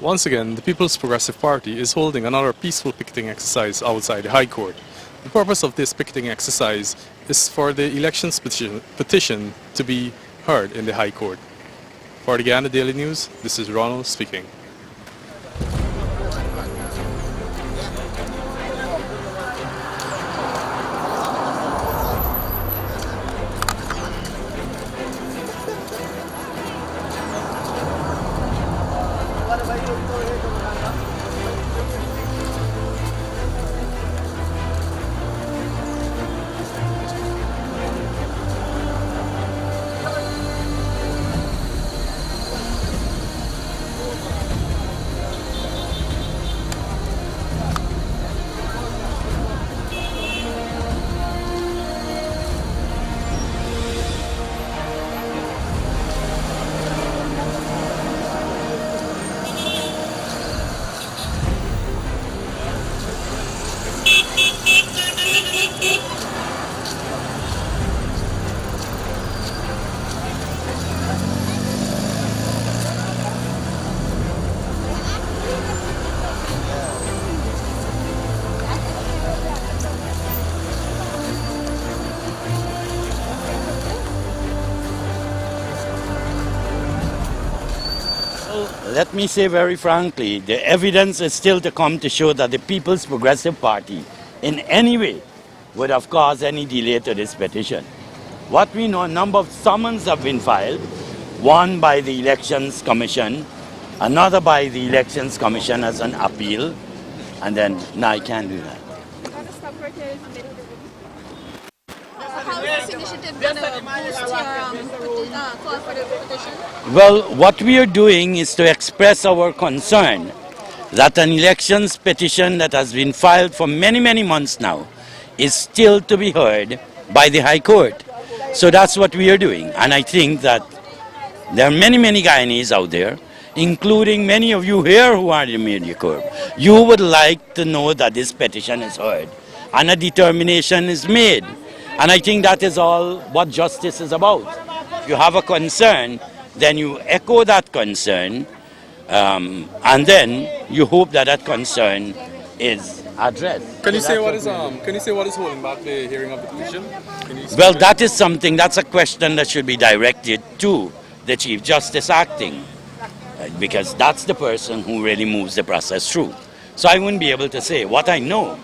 Once again, the People's Progressive Party is holding another peaceful picketing exercise outside the High Court. The purpose of this picketing exercise is for the elections petition to be heard in the High Court. For the Guyana Daily News, this is Ronald speaking. Let me say very frankly, the evidence is still to come to show that the People's Progressive Party in any way would have caused any delay to this petition. What we know, a number of summons have been filed, one by the Elections Commission, another by the Elections Commission as an appeal, and then, no, I can't do that. How is this initiative going to boost your call for the petition? Well, what we are doing is to express our concern that an elections petition that has been filed for many, many months now is still to be heard by the High Court. So that's what we are doing. And I think that there are many, many Guyanese out there, including many of you here who are in the media corps. You would like to know that this petition is heard and a determination is made. And I think that is all what justice is about. If you have a concern, then you echo that concern, and then you hope that that concern is addressed. Can you say what is holding back the hearing of the petition? Well, that is something, that's a question that should be directed to the Chief Justice acting, because that's the person who really moves the process through. So I wouldn't be able to say. What I know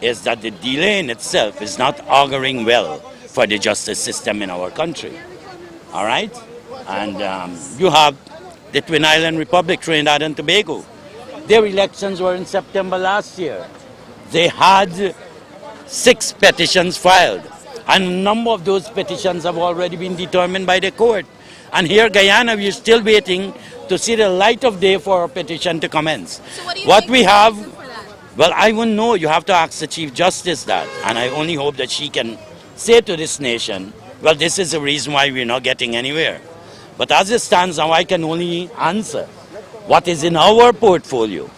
is that the delay in itself is not auguring well for the justice system in our country. All right? And you have the Twin Island Republic, Trinidad and Tobago. Their elections were in September last year. They had 6 petitions filed. And a number of those petitions have already been determined by the court. And here, Guyana, we are still waiting to see the light of day for a petition to commence. So what do you What think we is the have, reason for that? well, I wouldn't know. You have to ask the Chief Justice that. And I only hope that she can say to this nation, well, this is the reason why we're not getting anywhere. But as it stands now, I can only answer what is in our portfolio.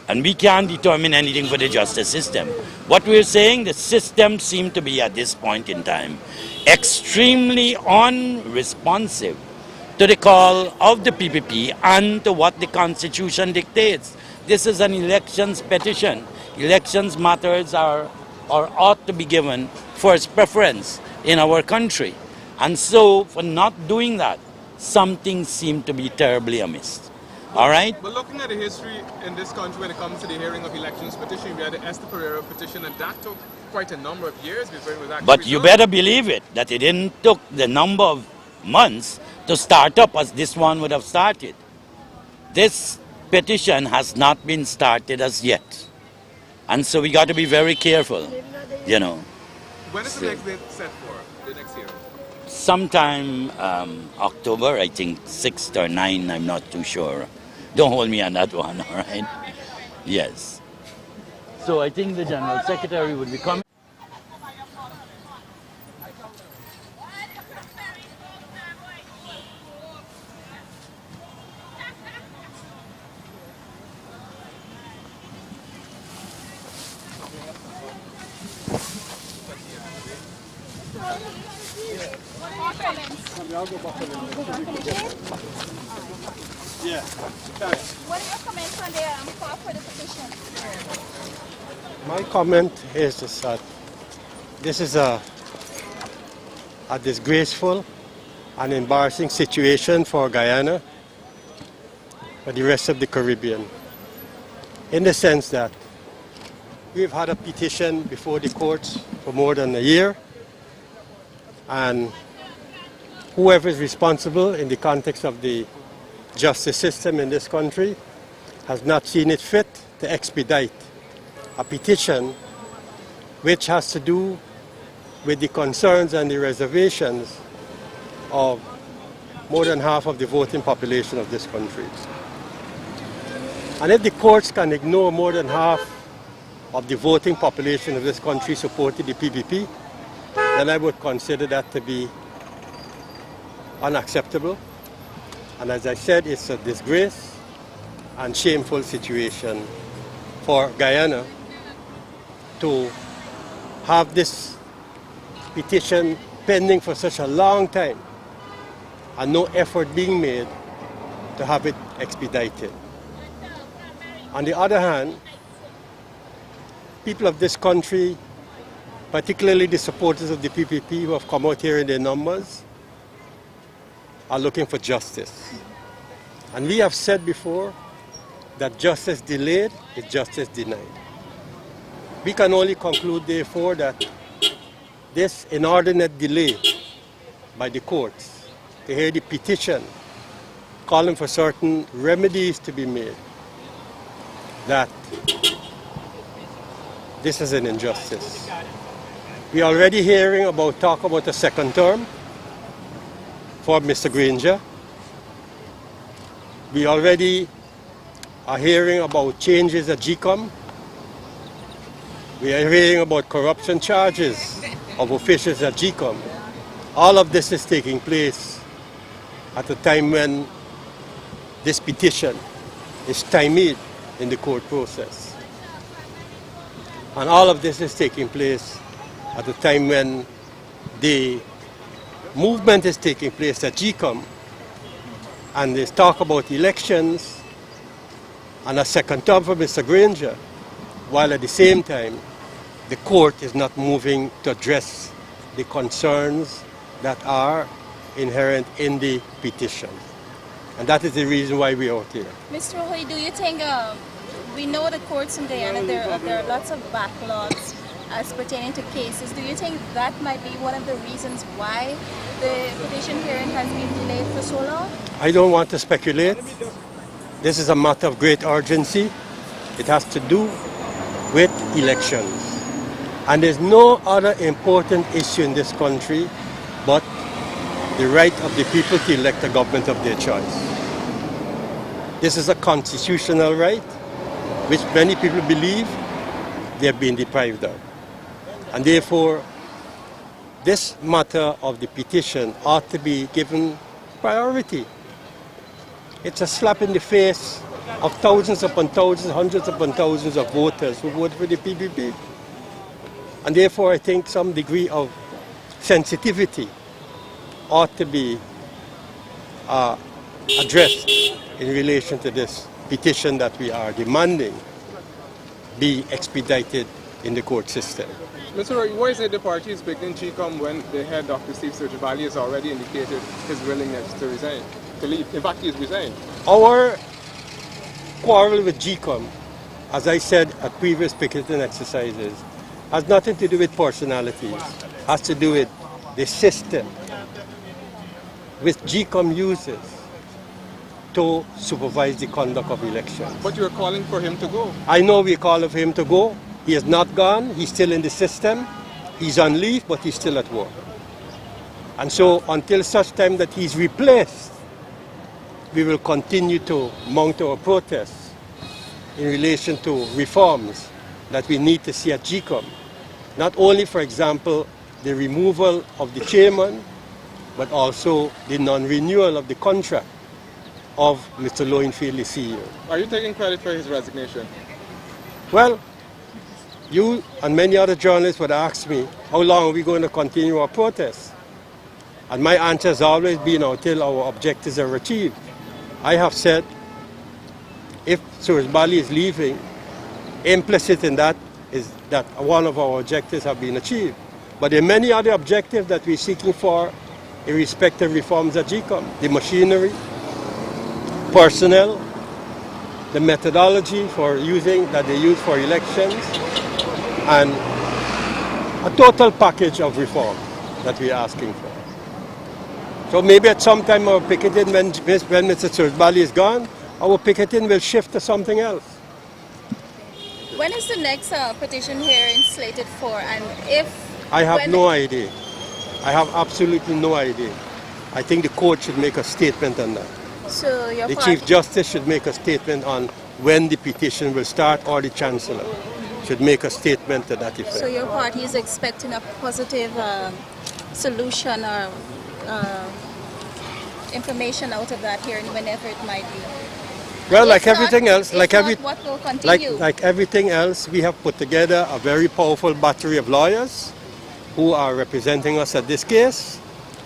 And we can't determine anything for the justice system. What we're saying, the system seems to be at this point in time extremely unresponsive to the call of the PPP and to what the Constitution dictates. This is an elections petition. Elections matters are or ought to be given first preference in our country. And so, for not doing that, something seemed to be terribly amiss. All right? But looking at the history in this country when it comes to the hearing of elections petition, we had the Esther Pereira petition, and that took quite a number of years before it was actually But you resolved. better believe it, that it didn't took the number of months to start up as this one would have started. This petition has not been started as yet. And so we got to be very careful, you know. When is the next date set for the next hearing? Sometime October, I think 6th or 9th, I'm not too sure. Don't hold me on that one, all right? Yes. So I think the General Secretary would be coming. What are your comments on the call for the petition? My comment is that this is a disgraceful and embarrassing situation for Guyana, for the rest of the Caribbean, in the sense that we've had a petition before the courts for more than a year, and whoever is responsible in the context of the justice system in this country has not seen it fit to expedite a petition which has to do with the concerns and the reservations of more than half of the voting population of this country. And if the courts can ignore more than half of the voting population of this country supporting the PPP, then I would consider that to be unacceptable. And as I said, it's a disgrace and shameful situation for Guyana to have this petition pending for such a long time and no effort being made to have it expedited. On the other hand, people of this country, particularly the supporters of the PPP who have come out here in their numbers, are looking for justice. And we have said before that justice delayed is justice denied. We can only conclude, therefore, that this inordinate delay by the courts to hear the petition calling for certain remedies to be made, that this is an injustice. We are already hearing about talk about a second term for Mr. Granger. We already are hearing about changes at GECOM. We are hearing about corruption charges of officials at GECOM. All of this is taking place at a time when this petition is stymied in the court process. And all of this is taking place at a time when the movement is taking place at GECOM, and there's talk about elections and a second term for Mr. Granger, while at the same time the court is not moving to address the concerns that are inherent in the petition. And that is the reason why we are out here. Mr. Hoy, do you think, we know the courts in Guyana, there are lots of backlogs as pertaining to cases. Do you think that might be one of the reasons why the petition hearing has been delayed for so long? I don't want to speculate. This is a matter of great urgency. It has to do with elections. And there's no other important issue in this country but the right of the people to elect a government of their choice. This is a constitutional right which many people believe they have been deprived of. And therefore, this matter of the petition ought to be given priority. It's a slap in the face of thousands upon thousands, hundreds upon thousands of voters who voted for the PPP. And therefore, I think some degree of sensitivity ought to be addressed in relation to this petition that we are demanding be expedited in the court system. Mr. Roy, why is it the party is picking GECOM when the head, Dr. Steve Surjavali, has already indicated his willingness to resign, to leave? In fact, he's resigned. Our quarrel with GECOM, as I said at previous picketing exercises, has nothing to do with personalities. Has to do with the system which GECOM uses to supervise the conduct of elections. But you're calling for him to go. I know we call for him to go. He has not gone. He's still in the system. He's on leave, but he's still at work. And so until such time that he's replaced, we will continue to mount our protests in relation to reforms that we need to see at GECOM. Not only, for example, the removal of the chairman, but also the non-renewal of the contract of Mr. Lowenfield, the CEO. Are you taking credit for his resignation? Well, you and many other journalists would ask me, how long are we going to continue our protests? And my answer has always been until our objectives are achieved. I have said, if Source Bali is leaving, implicit in that is that one of our objectives have been achieved. But there are many other objectives that we're seeking for irrespective reforms at GECOM. The machinery, personnel, the methodology that they use for elections, and a total package of reform that we're asking for. So maybe at some time our picketing, when Mr. Surbali is gone, our picketing will shift to something else. When is the next petition hearing slated for? And if I have no idea. I have absolutely no idea. I think the court should make a statement on that. So your The party, Chief Justice should make a statement on when the petition will start, or the Chancellor should make a statement to that effect. so your party is expecting a positive solution or information out of that hearing, whenever it might be. Well, If like not- everything else, if like not, every what will continue? like everything else, we have put together a very powerful battery of lawyers who are representing us at this case,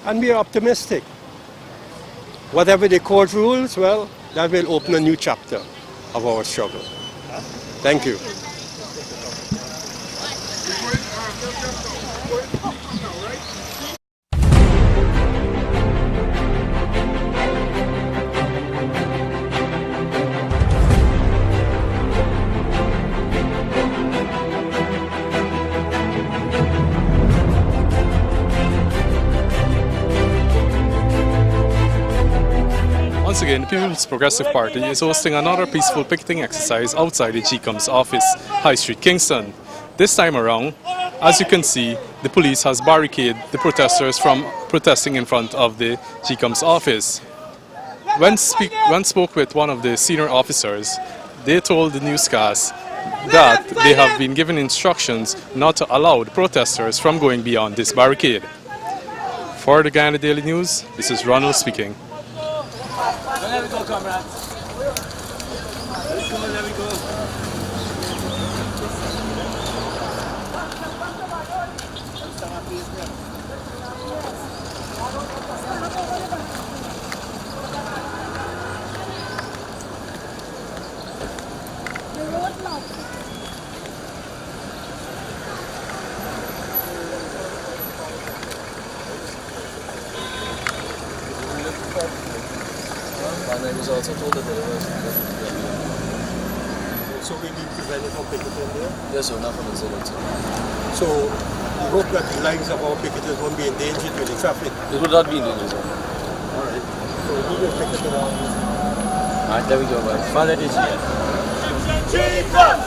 and we are optimistic. Whatever the court rules, well, that will open a new chapter of our struggle. Thank you. Once again, the People's Progressive Party is hosting another peaceful picketing exercise outside the GECOM's office, High Street, Kingston. This time around, as you can see, the police has barricaded the protesters from protesting in front of the GECOM's office. When spoke with one of the senior officers, they told the newscast that they have been given instructions not to allow the protesters from going beyond this barricade. For the Guyana Daily News, this is Ronald speaking. There we go, comrades. There we go. And I was also told that there was... So we be prevented from picketing there? Yes, sir, not from incident, sir. So we hope that the lives of our picketers won't be endangered with the traffic. It would not be in danger, sir. All right. So we will picket around. Alright, there we go, guys. Father is here. GECOM!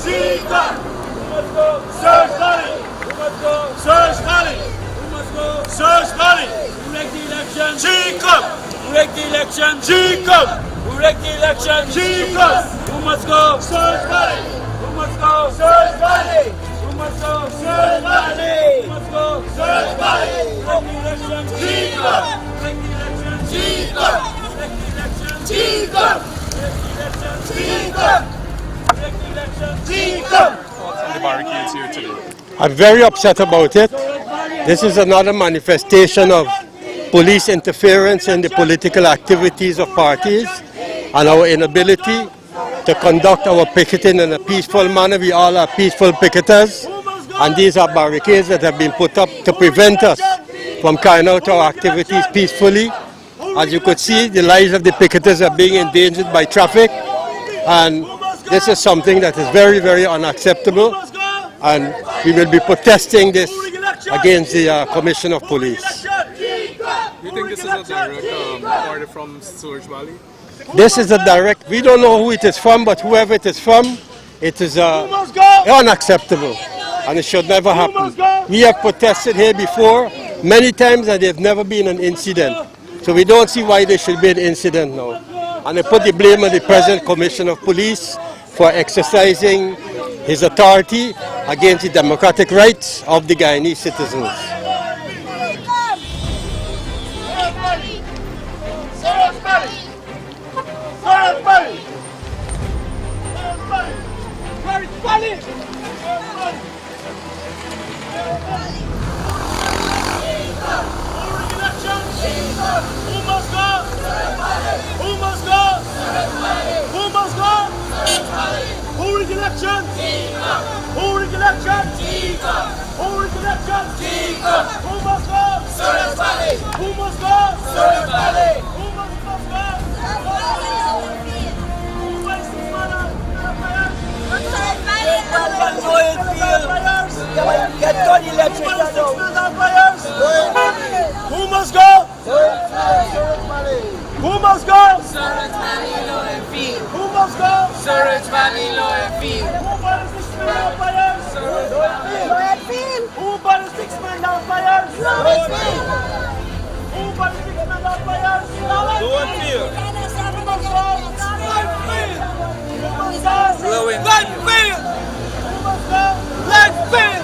GECOM! We must go! Search Valley! We must go! Search Valley! We must go! Search Valley! We make the election! GECOM! We make the election! GECOM! We make the election! GECOM! We must go! Search Valley! We must go! Search Valley! We must go! Search Valley! We must go! Search Valley! We make the election! GECOM! We make the election! GECOM! We make the election! GECOM! The barricades here today. I'm very upset about it. This is another manifestation of police interference in the political activities of parties and our inability to conduct our picketing in a peaceful manner. We all are peaceful picketers, and these are barricades that have been put up to prevent us from carrying out our activities peacefully. As you could see, the lives of the picketers are being endangered by traffic, and this is something that is very, very unacceptable, and we will be protesting this against the Commission of Police. Do you think this is a direct order from Surge Valley? This is a direct, we don't know who it is from, but whoever it is from, it is unacceptable, and it should never happen. We have protested here before many times, and there have never been an incident. So we don't see why there should be an incident now. And I put the blame on the present Commissioner of Police for exercising his authority against the democratic rights of the Guyanese citizens. Who must go? Who must go? Who must must go? Who wins the election? Who wins the election? Who wins the election? Who must go? Who must go? Who must go? Who wins this man? Who must go? Who must go? Who must go? Who bought 6 million fires? Who bought 6 million fires? Who bought 6 million fires? Don't fear. Who must go? Who must go? Let fail. Who must go? Let fail.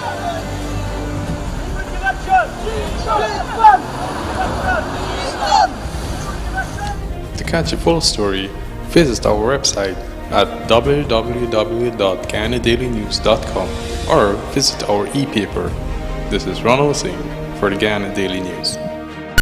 To catch a full story, visit our website at www.GuyanaDailyNews.com or visit our e-paper. This is Ronald Singh for the Guyana Daily News.